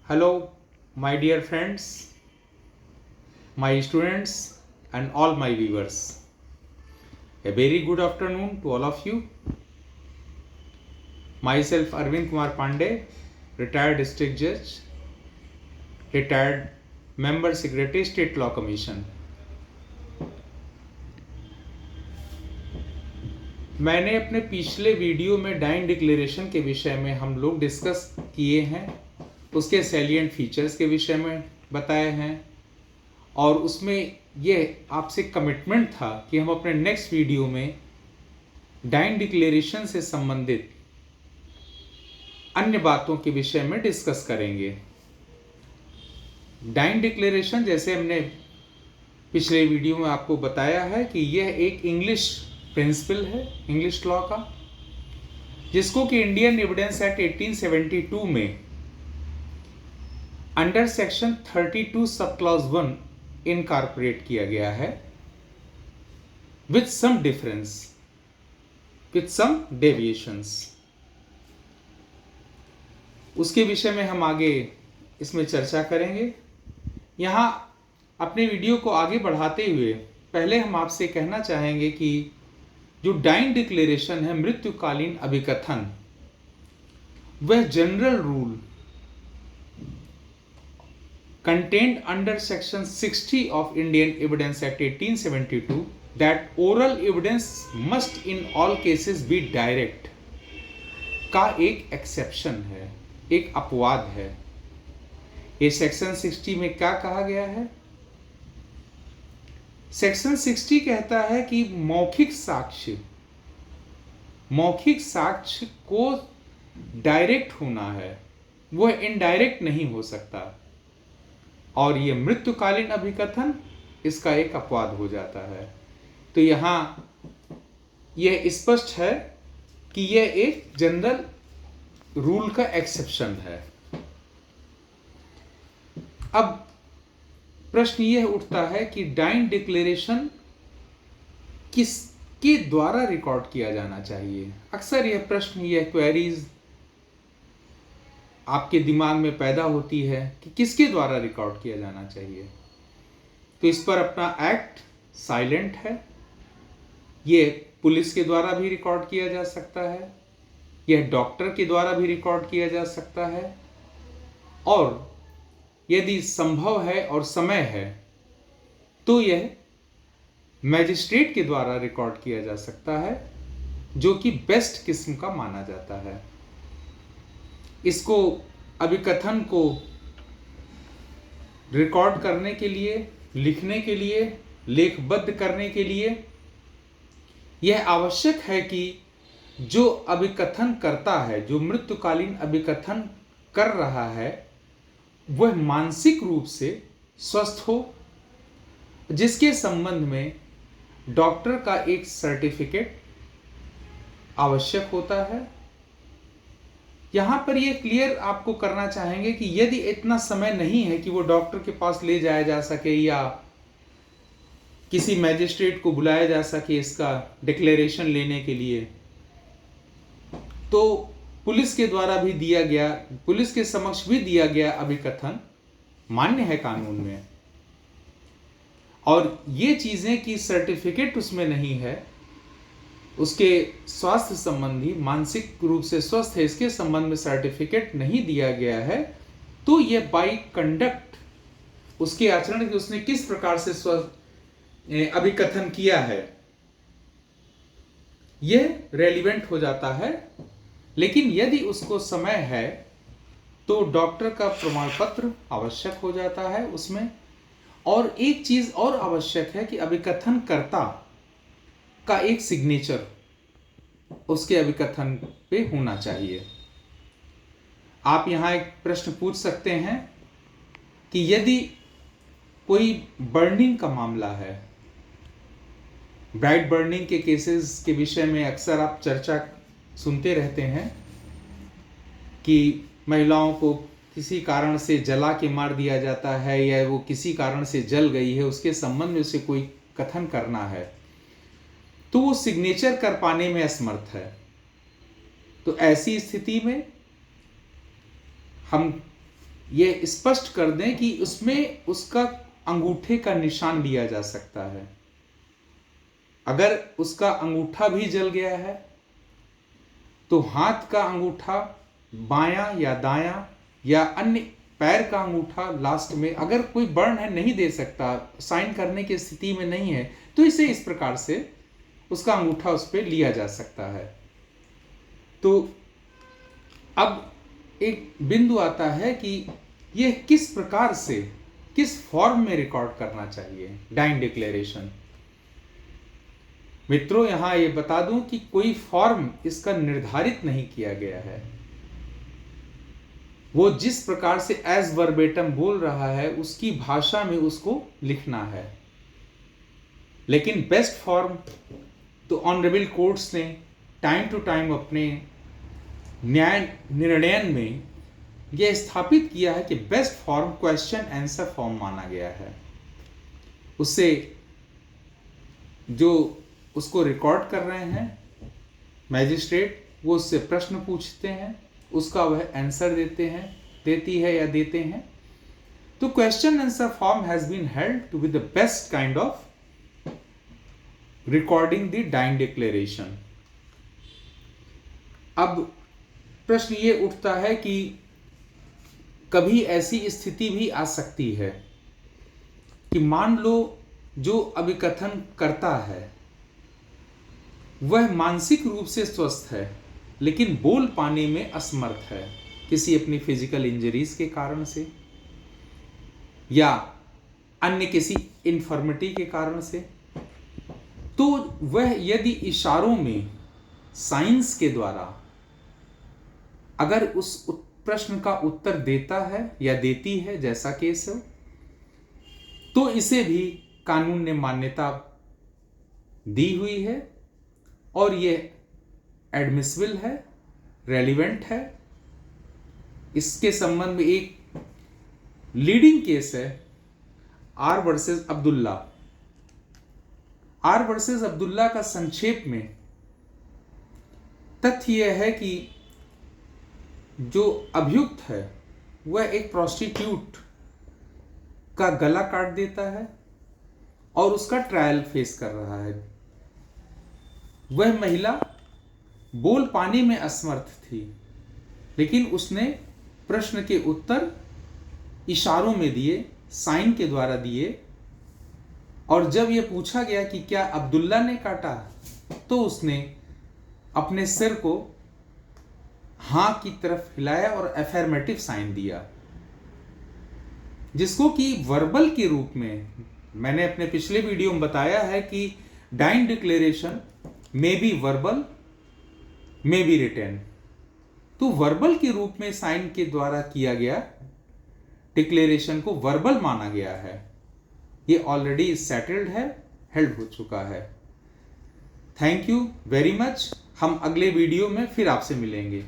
Hello, my dear friends, my students, and all my viewers. A very good afternoon to all of you. Myself, Arvind Kumar Pandey, retired district judge, retired member secretary, State Law Commission. मैंने अपने पिछले video में dine declaration के विषय में हम लोग discuss किए हैं, उसके सैलिएंट फीचर्स के विषय में बताए हैं और उसमें ये आपसे कमिटमेंट था कि हम अपने नेक्स्ट वीडियो में डाइन डिक्लेरेशन से संबंधित अन्य बातों के विषय में डिस्कस करेंगे। डाइन डिक्लेरेशन, जैसे हमने पिछले वीडियो में आपको बताया है कि यह एक इंग्लिश प्रिंसिपल है, इंग्लिश लॉ का, जिसको कि इंडियन एविडेंस एक्ट 1872 में under section 32 sub clause 1 incorporate किया गया है with some difference, with some deviations. उसके विषय में हम आगे इसमें चर्चा करेंगे। यहाँ अपने वीडियो को आगे बढ़ाते हुए पहले हम आपसे कहना चाहेंगे कि जो डाइन डिक्लेरेशन है, मृत्युकालीन अभिकथन, वह general rule contained under section 60 of Indian Evidence Act 1872 that oral evidence must in all cases be direct का एक एक्सेप्शन है, एक अपवाद है। ये सेक्शन 60 में क्या कहा गया है? सेक्शन 60 कहता है कि मौखिक साक्ष्य को डायरेक्ट होना है, वह इनडायरेक्ट नहीं हो सकता, और यह मृत्युकालीन अभिकथन इसका एक अपवाद हो जाता है। तो यहां यह स्पष्ट है कि यह एक जनरल रूल का एक्सेप्शन है। अब प्रश्न यह उठता है कि डाइन डिक्लेरेशन किसके द्वारा रिकॉर्ड किया जाना चाहिए। अक्सर यह प्रश्न, यह क्वेरीज आपके दिमाग में पैदा होती है कि किसके द्वारा रिकॉर्ड किया जाना चाहिए। तो इस पर अपना एक्ट साइलेंट है। ये पुलिस के द्वारा भी रिकॉर्ड किया जा सकता है, यह डॉक्टर के द्वारा भी रिकॉर्ड किया जा सकता है, और यदि संभव है और समय है तो यह मैजिस्ट्रेट के द्वारा रिकॉर्ड किया जा सकता है, जो कि बेस्ट किस्म का माना जाता है। इसको, अभिकथन को रिकॉर्ड करने के लिए, लिखने के लिए, लेखबद्ध करने के लिए यह आवश्यक है कि जो अभिकथन करता है, जो मृत्युकालीन अभिकथन कर रहा है, वह मानसिक रूप से स्वस्थ हो, जिसके संबंध में डॉक्टर का एक सर्टिफिकेट आवश्यक होता है। यहां पर यह क्लियर आपको करना चाहेंगे कि यदि इतना समय नहीं है कि वो डॉक्टर के पास ले जाया जा सके या किसी मैजिस्ट्रेट को बुलाया जा सके इसका डिक्लेरेशन लेने के लिए, तो पुलिस के द्वारा भी दिया गया, पुलिस के समक्ष भी दिया गया अभिकथन मान्य है कानून में। और ये चीजें कि सर्टिफिकेट उसमें नहीं है, उसके स्वास्थ्य संबंधी, मानसिक रूप से स्वस्थ है, इसके संबंध में सर्टिफिकेट नहीं दिया गया है, तो यह बाई कंडक्ट, उसके आचरण की, उसने किस प्रकार से अभिकथन किया है, यह रेलिवेंट हो जाता है। लेकिन यदि उसको समय है तो डॉक्टर का प्रमाण पत्र आवश्यक हो जाता है उसमें। और एक चीज और आवश्यक है कि अभिकथन कर्ता का एक सिग्नेचर उसके अभिकथन पे होना चाहिए। आप यहां एक प्रश्न पूछ सकते हैं कि यदि कोई बर्निंग का मामला है, ब्राइट बर्निंग के केसेस के विषय में अक्सर आप चर्चा सुनते रहते हैं कि महिलाओं को किसी कारण से जला के मार दिया जाता है या वो किसी कारण से जल गई है, उसके संबंध में उसे कोई कथन करना है तो वो सिग्नेचर कर पाने में असमर्थ है। तो ऐसी स्थिति में हम ये स्पष्ट कर दें कि उसमें उसका अंगूठे का निशान लिया जा सकता है। अगर उसका अंगूठा भी जल गया है तो हाथ का अंगूठा बायां या दायां या अन्य पैर का अंगूठा लास्ट में, अगर कोई बर्न है नहीं दे सकता, साइन करने की स्थिति में नहीं है, तो इसे इस प्रकार से उसका अंगूठा उस पर लिया जा सकता है। तो अब एक बिंदु आता है कि यह किस प्रकार से, किस फॉर्म में रिकॉर्ड करना चाहिए डाइंग डिक्लेरेशन। मित्रों, यहां ये बता दूं कि कोई फॉर्म इसका निर्धारित नहीं किया गया है। वो जिस प्रकार से एज वर्बेटम बोल रहा है उसकी भाषा में उसको लिखना है। लेकिन बेस्ट फॉर्म तो ऑनरेबल कोर्ट्स ने टाइम टू टाइम अपने न्याय निर्णयन में यह स्थापित किया है कि best form question answer form माना गया है। उससे जो उसको रिकॉर्ड कर रहे हैं मैजिस्ट्रेट, वो उससे प्रश्न पूछते हैं, उसका वह आंसर देती है या देते हैं। तो question answer form has been held to be the best kind of recording the dying declaration. अब प्रश्न ये उठता है कि कभी ऐसी स्थिति भी आ सकती है कि मान लो जो अभिकथन करता है वह मानसिक रूप से स्वस्थ है लेकिन बोल पाने में असमर्थ है, किसी अपनी फिजिकल इंजरीज के कारण से या अन्य किसी इन्फर्मिटी के कारण से। तो वह यदि इशारों में साइंस के द्वारा अगर उस प्रश्न का उत्तर देता है या देती है, जैसा केस हो, तो इसे भी कानून ने मान्यता दी हुई है और यह एडमिसिबल है, रेलिवेंट है। इसके संबंध में एक लीडिंग केस है R versus Abdullah. R versus Abdullah का संक्षेप में तथ्य यह है कि जो अभियुक्त है वह एक प्रोस्टिट्यूट का गला काट देता है और उसका ट्रायल फेस कर रहा है। वह महिला बोल पाने में असमर्थ थी लेकिन उसने प्रश्न के उत्तर इशारों में दिए, साइन के द्वारा दिए। और जब यह पूछा गया कि क्या अब्दुल्ला ने काटा, तो उसने अपने सिर को हां की तरफ हिलाया और अफर्मेटिव साइन दिया, जिसको कि वर्बल के रूप में मैंने अपने पिछले वीडियो में बताया है कि dying declaration may be verbal, may be written. तो वर्बल के रूप में साइन के द्वारा किया गया डिक्लेरेशन को वर्बल माना गया है। ये ऑलरेडी सेटल्ड है, हेल्ड हो चुका है। Thank you very much. हम अगले वीडियो में फिर आपसे मिलेंगे।